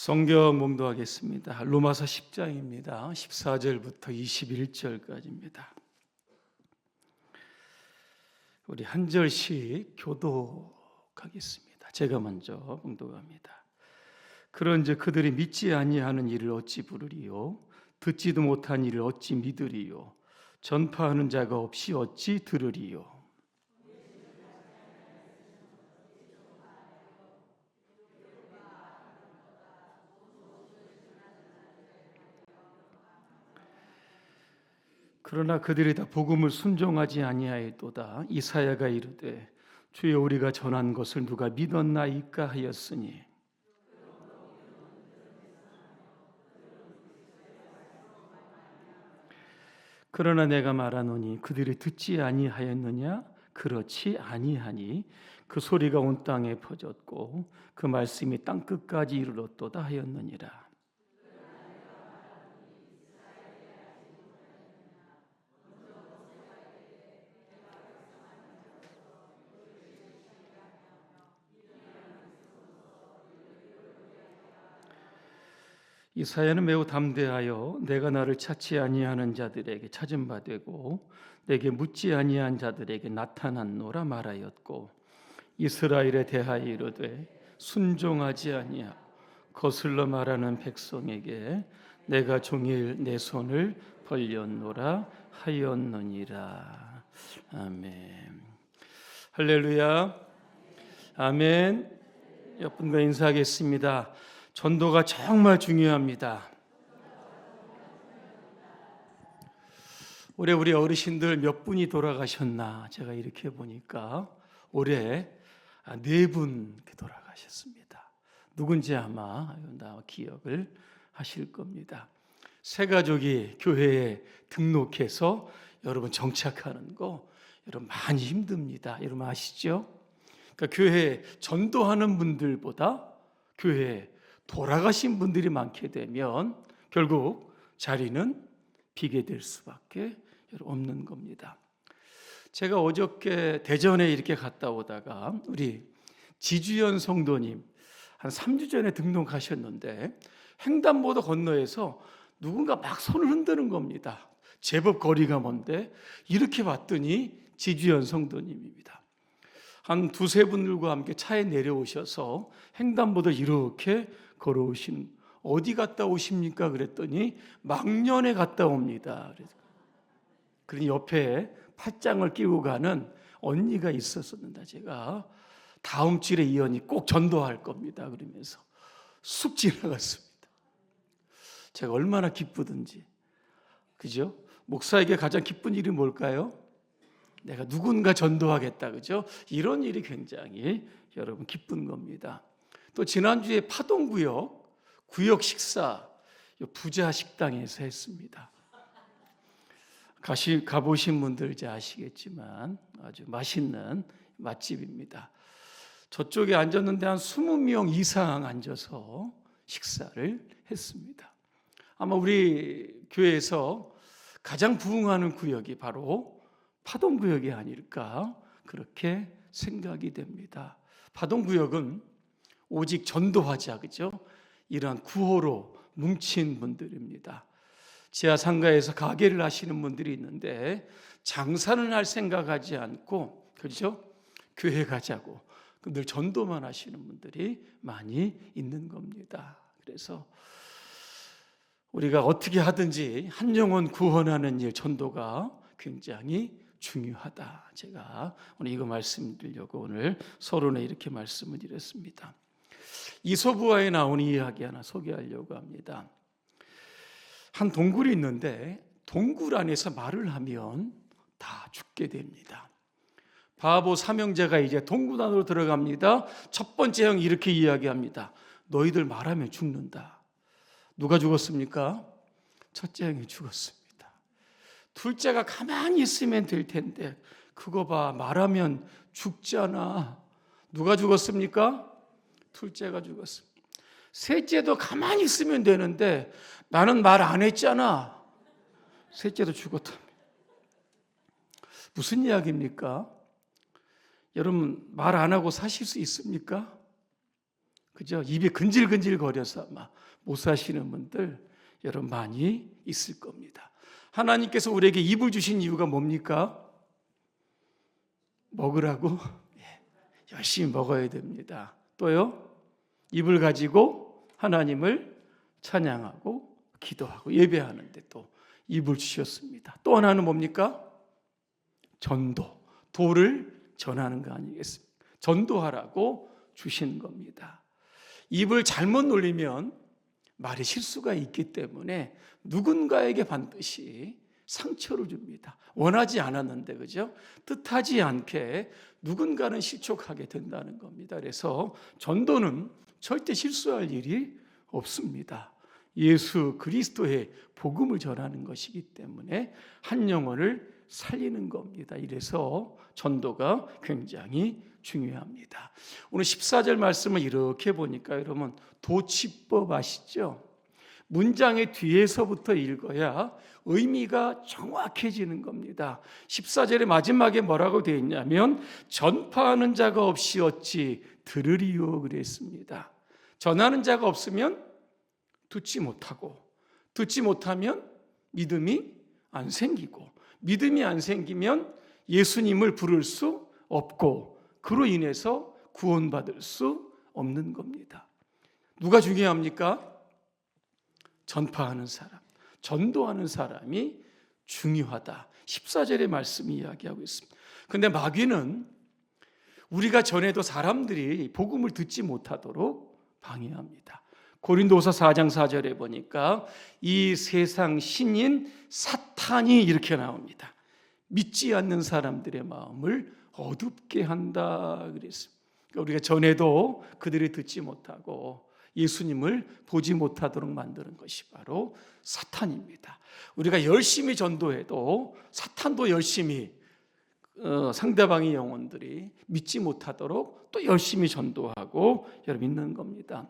성경 봉독하겠습니다. 로마서 10장입니다. 14절부터 21절까지입니다. 우리 한 절씩 교독하겠습니다. 제가 먼저 봉독합니다. 그런즉 그들이 믿지 아니하는 일을 어찌 부르리요? 듣지도 못한 일을 어찌 믿으리요? 전파하는 자가 없이 어찌 들으리요? 그러나 그들이 다 복음을 순종하지 아니하였도다. 이사야가 이르되 주여 우리가 전한 것을 누가 믿었나이까 하였으니 그러나 내가 말하노니 그들이 듣지 아니하였느냐? 그렇지 아니하니 그 소리가 온 땅에 퍼졌고 그 말씀이 땅 끝까지 이르렀도다 하였느니라. 이사야는 매우 담대하여 내가 나를 찾지 아니하는 자들에게 찾은 바 되고 내게 묻지 아니한 자들에게 나타났노라 말하였고 이스라엘에 대하여 이르되 순종하지 아니하고 거슬러 말하는 백성에게 내가 종일 내 손을 벌렸노라 하였느니라. 아멘. 할렐루야. 아멘. 옆분과 인사하겠습니다. 전도가 정말 중요합니다. 올해 우리 어르신들 몇 분이 돌아가셨나 제가 이렇게 보니까 올해 4분 돌아가셨습니다. 누군지 아마 기억을 하실 겁니다. 새 가족이 교회에 등록해서 여러분 정착하는 거 여러분 많이 힘듭니다. 여러분 아시죠? 그러니까 교회에 전도하는 분들보다 교회에 돌아가신 분들이 많게 되면 결국 자리는 비게 될 수밖에 없는 겁니다. 제가 어저께 대전에 이렇게 갔다 오다가 우리 지주연 성도님 한 3주 전에 등록하셨는데 횡단보도 건너에서 누군가 막 손을 흔드는 겁니다. 제법 거리가 먼데 이렇게 봤더니 지주연 성도님입니다. 한 2-3분들과 함께 차에 내려오셔서 횡단보도 이렇게 걸어오신 어디 갔다 오십니까? 그랬더니 망년에 갔다 옵니다. 그러니 옆에 팥장을 끼고 가는 언니가 있었습니다. 제가 다음 주에 이 언니 꼭 전도할 겁니다. 그러면서 쑥 지나갔습니다. 제가 얼마나 기쁘든지. 그죠? 목사에게 가장 기쁜 일이 뭘까요? 내가 누군가 전도하겠다. 그죠? 이런 일이 굉장히 여러분 기쁜 겁니다. 또 지난주에 파동구역 구역 식사 부자 식당에서 했습니다. 가보신 분들 이제 아시겠지만 아주 맛있는 맛집입니다. 저쪽에 앉았는데 한 20명 이상 앉아서 식사를 했습니다. 아마 우리 교회에서 가장 부흥하는 구역이 바로 파동구역이 아닐까 그렇게 생각이 됩니다. 파동구역은 오직 전도하자, 그죠? 이러한 구호로 뭉친 분들입니다. 지하 상가에서 가게를 하시는 분들이 있는데 장사는 할 생각하지 않고, 그죠? 교회 가자고 늘 전도만 하시는 분들이 많이 있는 겁니다. 그래서 우리가 어떻게 하든지 한 영혼 구원하는 일, 전도가 굉장히 중요하다. 제가 오늘 이거 말씀드리려고 오늘 서론에 이렇게 말씀을 드렸습니다. 이솝우화에 나오는 이야기 하나 소개하려고 합니다. 한 동굴이 있는데 동굴 안에서 말을 하면 다 죽게 됩니다. 바보 삼형제가 이제 동굴 안으로 들어갑니다. 첫 번째 형 이렇게 이야기합니다. 너희들 말하면 죽는다. 누가 죽었습니까? 첫째 형이 죽었습니다. 둘째가 가만히 있으면 될 텐데 그거 봐, 말하면 죽잖아. 누가 죽었습니까? 둘째가 죽었습니다. 셋째도 가만히 있으면 되는데 나는 말 안 했잖아. 셋째도 죽었답니다. 무슨 이야기입니까? 여러분 말 안 하고 사실 수 있습니까? 그죠? 입이 근질근질 거려서 막 못 사시는 분들 여러분 많이 있을 겁니다. 하나님께서 우리에게 입을 주신 이유가 뭡니까? 먹으라고? 열심히 먹어야 됩니다. 또요, 입을 가지고 하나님을 찬양하고 기도하고 예배하는데 또 입을 주셨습니다. 또 하나는 뭡니까? 전도, 도를 전하는 거 아니겠습니까? 전도하라고 주신 겁니다. 입을 잘못 놀리면 말에 실수가 있기 때문에 누군가에게 반드시 상처를 줍니다. 원하지 않았는데, 그죠? 뜻하지 않게 누군가는 실족하게 된다는 겁니다. 그래서 전도는 절대 실수할 일이 없습니다. 예수 그리스도의 복음을 전하는 것이기 때문에 한 영혼을 살리는 겁니다. 이래서 전도가 굉장히 중요합니다. 오늘 14절 말씀을 이렇게 보니까 여러분 도치법 아시죠? 문장의 뒤에서부터 읽어야 의미가 정확해지는 겁니다. 14절의 마지막에 뭐라고 되어 있냐면 전파하는 자가 없이 어찌 들으리요 그랬습니다. 전하는 자가 없으면 듣지 못하고, 듣지 못하면 믿음이 안 생기고, 믿음이 안 생기면 예수님을 부를 수 없고, 그로 인해서 구원받을 수 없는 겁니다. 누가 중요합니까? 전파하는 사람, 전도하는 사람이 중요하다. 14절의 말씀이 이야기하고 있습니다. 그런데 마귀는 우리가 전해도 사람들이 복음을 듣지 못하도록 방해합니다. 고린도서 4장 4절에 보니까 이 세상 신인 사탄이 이렇게 나옵니다. 믿지 않는 사람들의 마음을 어둡게 한다 그랬습니다. 그러니까 우리가 전해도 그들이 듣지 못하고 예수님을 보지 못하도록 만드는 것이 바로 사탄입니다. 우리가 열심히 전도해도 사탄도 열심히 상대방의 영혼들이 믿지 못하도록 또 열심히 전도하고 여러분 있는 겁니다.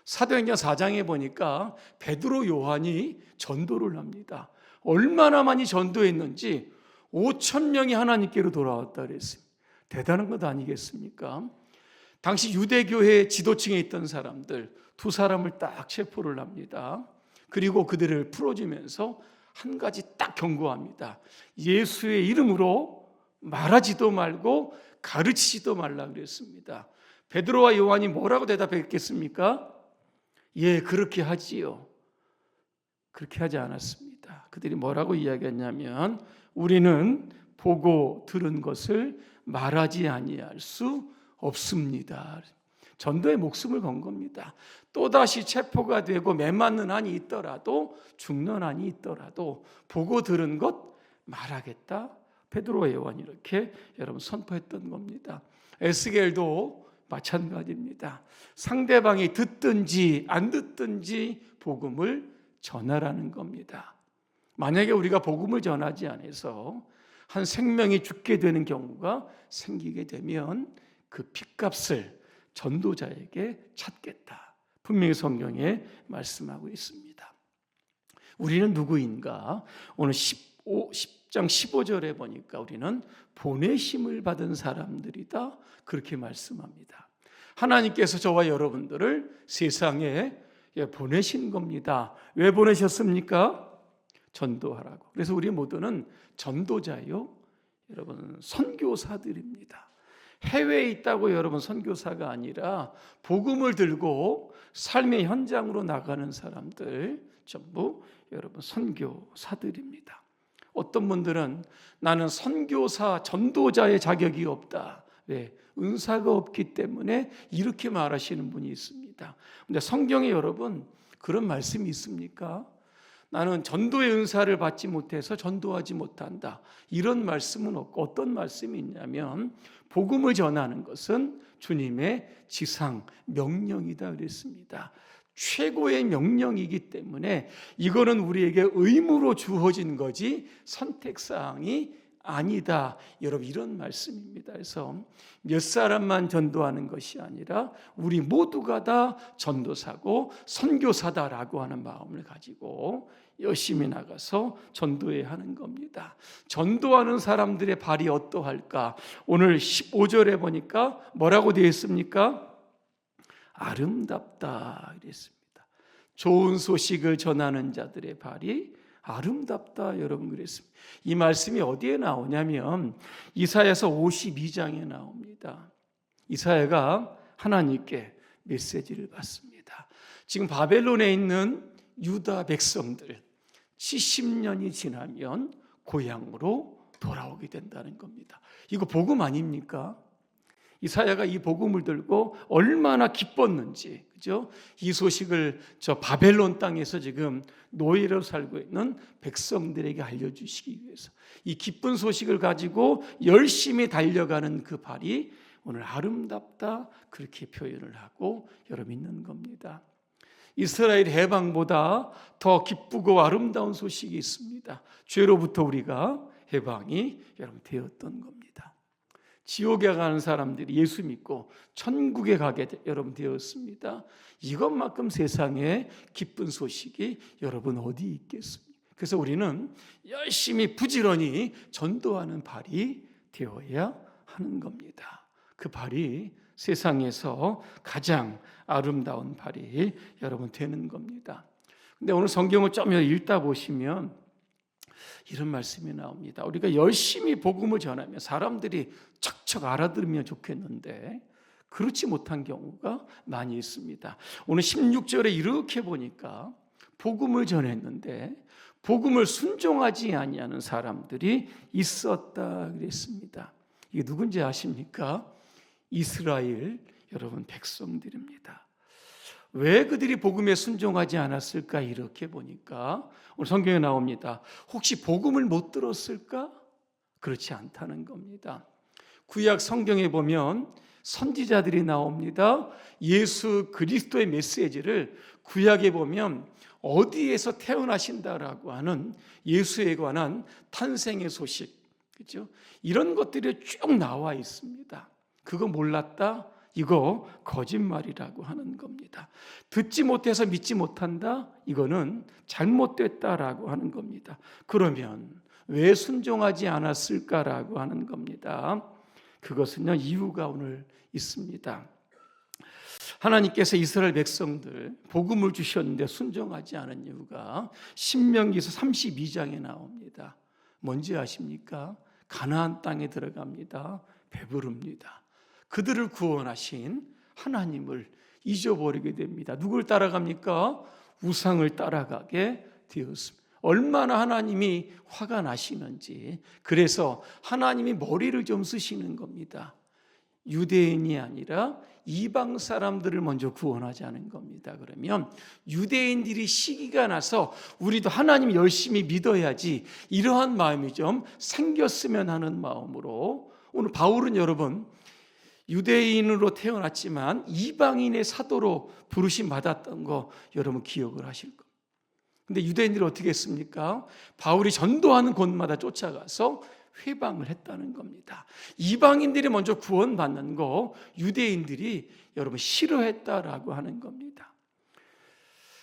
사도행전 4장에 보니까 베드로 요한이 전도를 합니다. 얼마나 많이 전도했는지 5,000명이 하나님께로 돌아왔다 그랬습니다. 대단한 것 아니겠습니까? 당시 유대교회 지도층에 있던 사람들 두 사람을 딱 체포를 합니다. 그리고 그들을 풀어주면서 한 가지 딱 경고합니다. 예수의 이름으로 말하지도 말고 가르치지도 말라 그랬습니다. 베드로와 요한이 뭐라고 대답했겠습니까? 예, 그렇게 하지요. 그렇게 하지 않았습니다. 그들이 뭐라고 이야기했냐면 우리는 보고 들은 것을 말하지 아니할 수 없습니다. 전도에 목숨을 건 겁니다. 또다시 체포가 되고 매맞는 한이 있더라도 죽는 한이 있더라도 보고 들은 것 말하겠다. 베드로와 요한이 이렇게 여러분 선포했던 겁니다. 에스겔도 마찬가지입니다. 상대방이 듣든지 안 듣든지 복음을 전하라는 겁니다. 만약에 우리가 복음을 전하지 않아서 한 생명이 죽게 되는 경우가 생기게 되면 그 핏값을 전도자에게 찾겠다. 분명히 성경에 말씀하고 있습니다. 우리는 누구인가? 오늘 10장 15절에 보니까 우리는 보내심을 받은 사람들이다. 그렇게 말씀합니다. 하나님께서 저와 여러분들을 세상에 보내신 겁니다. 왜 보내셨습니까? 전도하라고. 그래서 우리 모두는 전도자요, 여러분 선교사들입니다. 해외에 있다고 여러분 선교사가 아니라 복음을 들고 삶의 현장으로 나가는 사람들 전부 여러분 선교사들입니다. 어떤 분들은 나는 선교사, 전도자의 자격이 없다. 왜? 은사가 없기 때문에 이렇게 말하시는 분이 있습니다. 근데 성경에 여러분 그런 말씀이 있습니까? 나는 전도의 은사를 받지 못해서 전도하지 못한다. 이런 말씀은 없고 어떤 말씀이 있냐면 복음을 전하는 것은 주님의 지상 명령이다 그랬습니다. 최고의 명령이기 때문에 이거는 우리에게 의무로 주어진 거지 선택사항이 아니다. 여러분 이런 말씀입니다. 그래서 몇 사람만 전도하는 것이 아니라 우리 모두가 다 전도사고 선교사다라고 하는 마음을 가지고 열심히 나가서 전도해야 하는 겁니다. 전도하는 사람들의 발이 어떠할까? 오늘 15절에 보니까 뭐라고 되어 있습니까? 아름답다 이랬습니다. 좋은 소식을 전하는 자들의 발이 아름답다 여러분 그랬습니다. 이 말씀이 어디에 나오냐면 이사야서 52장에 나옵니다. 이사야가 하나님께 메시지를 받습니다. 지금 바벨론에 있는 유다 백성들 70년이 지나면 고향으로 돌아오게 된다는 겁니다. 이거 복음 아닙니까? 이사야가 이 복음을 들고 얼마나 기뻤는지, 그죠? 이 소식을 저 바벨론 땅에서 지금 노예로 살고 있는 백성들에게 알려주시기 위해서 이 기쁜 소식을 가지고 열심히 달려가는 그 발이 오늘 아름답다 그렇게 표현을 하고 여러분 있는 겁니다. 이스라엘 해방보다 더 기쁘고 아름다운 소식이 있습니다. 죄로부터 우리가 해방이 여러분 되었던 겁니다. 지옥에 가는 사람들이 예수 믿고 천국에 가게 여러분 되었습니다. 이것만큼 세상에 기쁜 소식이 여러분 어디 있겠습니까? 그래서 우리는 열심히 부지런히 전도하는 발이 되어야 하는 겁니다. 그 발이 세상에서 가장 아름다운 발이 여러분 되는 겁니다. 근데 오늘 성경을 좀 읽다 보시면 이런 말씀이 나옵니다. 우리가 열심히 복음을 전하면 사람들이 척척 알아들으면 좋겠는데 그렇지 못한 경우가 많이 있습니다. 오늘 16절에 이렇게 보니까 복음을 전했는데 복음을 순종하지 아니하는 사람들이 있었다 그랬습니다. 이게 누군지 아십니까? 이스라엘 여러분 백성들입니다. 왜 그들이 복음에 순종하지 않았을까? 이렇게 보니까 오늘 성경에 나옵니다. 혹시 복음을 못 들었을까? 그렇지 않다는 겁니다. 구약 성경에 보면 선지자들이 나옵니다. 예수 그리스도의 메시지를 구약에 보면 어디에서 태어나신다라고 하는 예수에 관한 탄생의 소식, 그렇죠? 이런 것들이 쭉 나와 있습니다. 그거 몰랐다? 이거 거짓말이라고 하는 겁니다. 듣지 못해서 믿지 못한다? 이거는 잘못됐다라고 하는 겁니다. 그러면 왜 순종하지 않았을까라고 하는 겁니다. 그것은요, 이유가 오늘 있습니다. 하나님께서 이스라엘 백성들 복음을 주셨는데 순종하지 않은 이유가 신명기서 32장에 나옵니다. 뭔지 아십니까? 가나안 땅에 들어갑니다. 배부릅니다. 그들을 구원하신 하나님을 잊어버리게 됩니다. 누굴 따라갑니까? 우상을 따라가게 되었습니다. 얼마나 하나님이 화가 나시는지. 그래서 하나님이 머리를 좀 쓰시는 겁니다. 유대인이 아니라 이방 사람들을 먼저 구원하자는 겁니다. 그러면 유대인들이 시기가 나서 우리도 하나님 열심히 믿어야지 이러한 마음이 좀 생겼으면 하는 마음으로 오늘 바울은 여러분 유대인으로 태어났지만 이방인의 사도로 부르심 받았던 거 여러분 기억을 하실 겁니다. 근데 유대인들이 어떻게 했습니까? 바울이 전도하는 곳마다 쫓아가서 회방을 했다는 겁니다. 이방인들이 먼저 구원받는 거 유대인들이 여러분 싫어했다라고 하는 겁니다.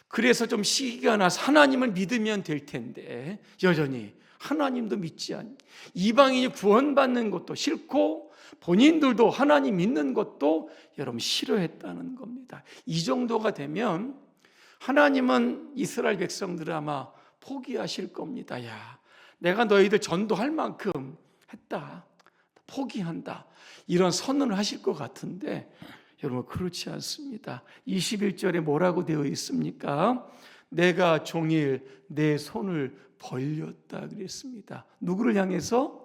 그래서 좀 시기가 나서 하나님을 믿으면 될 텐데 여전히 하나님도 믿지 않니 이방인이 구원받는 것도 싫고 본인들도 하나님 믿는 것도 여러분 싫어했다는 겁니다. 이 정도가 되면 하나님은 이스라엘 백성들을 아마 포기하실 겁니다. 야, 내가 너희들 전도할 만큼 했다. 포기한다. 이런 선언을 하실 것 같은데 여러분 그렇지 않습니다. 21절에 뭐라고 되어 있습니까? 내가 종일 내 손을 벌렸다 그랬습니다. 누구를 향해서?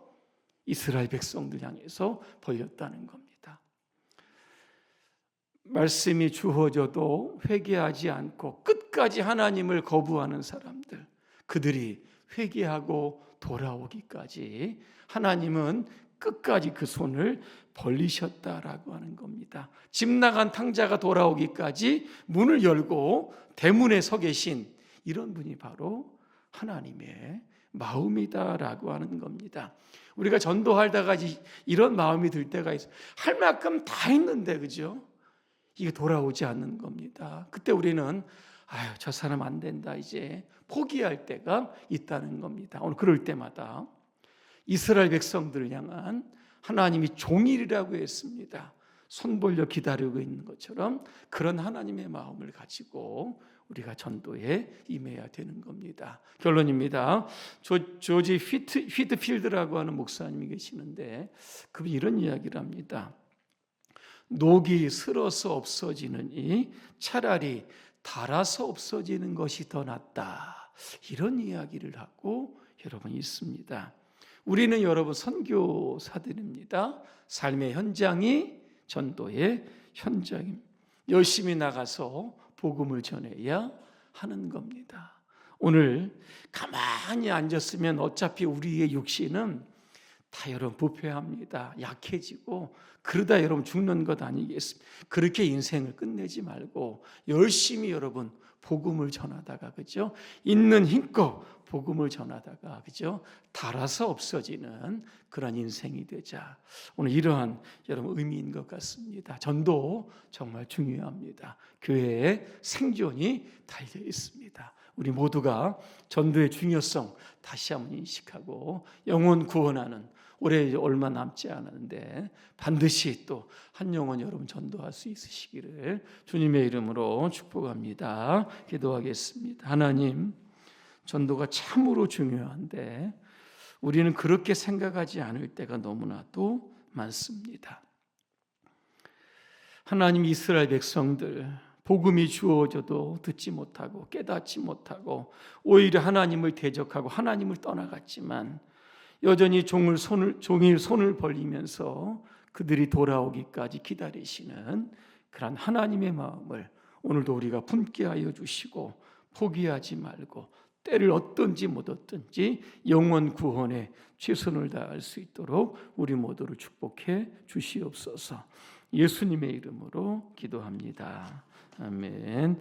이스라엘 백성들 향해서 벌렸다는 겁니다. 말씀이 주어져도 회개하지 않고 끝까지 하나님을 거부하는 사람들, 그들이 회개하고 돌아오기까지 하나님은 끝까지 그 손을 벌리셨다라고 하는 겁니다. 집 나간 탕자가 돌아오기까지 문을 열고 대문에 서 계신 이런 분이 바로 하나님의 마음이다라고 하는 겁니다. 우리가 전도하다가 이런 마음이 들 때가 있어요. 할 만큼 다 했는데 그죠? 이게 돌아오지 않는 겁니다. 그때 우리는 아유 저 사람 안 된다 이제 포기할 때가 있다는 겁니다. 오늘 그럴 때마다 이스라엘 백성들을 향한 하나님이 종일이라고 했습니다. 손 벌려 기다리고 있는 것처럼 그런 하나님의 마음을 가지고 우리가 전도에 임해야 되는 겁니다. 결론입니다. 조지 휘트필드라고 하는 목사님이 계시는데 그분이 이런 이야기를 합니다. 녹이 슬어서 없어지느니 차라리 달아서 없어지는 것이 더 낫다. 이런 이야기를 하고 여러분 있습니다. 우리는 여러분 선교사들입니다. 삶의 현장이 전도의 현장입니다. 열심히 나가서 복음을 전해야 하는 겁니다. 오늘 가만히 앉았으면 어차피 우리의 육신은 다 여러분 부패합니다. 약해지고 그러다 여러분 죽는 것 아니겠습니까? 그렇게 인생을 끝내지 말고 열심히 여러분 복음을 전하다가 그죠? 있는 힘껏 복음을 전하다가 그죠? 달아서 없어지는 그런 인생이 되자. 오늘 이러한 여러분 의미인 것 같습니다. 전도 정말 중요합니다. 교회의 생존이 달려 있습니다. 우리 모두가 전도의 중요성 다시 한번 인식하고 영혼 구원하는 올해 얼마 남지 않았는데 반드시 또 한 영혼 여러분 전도할 수 있으시기를 주님의 이름으로 축복합니다. 기도하겠습니다. 하나님, 전도가 참으로 중요한데 우리는 그렇게 생각하지 않을 때가 너무나도 많습니다. 하나님, 이스라엘 백성들 복음이 주어져도 듣지 못하고 깨닫지 못하고 오히려 하나님을 대적하고 하나님을 떠나갔지만 여전히 종일 손을 벌리면서 그들이 돌아오기까지 기다리시는 그런 하나님의 마음을 오늘도 우리가 품게 하여 주시고 포기하지 말고 때를 얻든지 못 얻든지 영원 구원에 최선을 다할 수 있도록 우리 모두를 축복해 주시옵소서. 예수님의 이름으로 기도합니다. 아멘.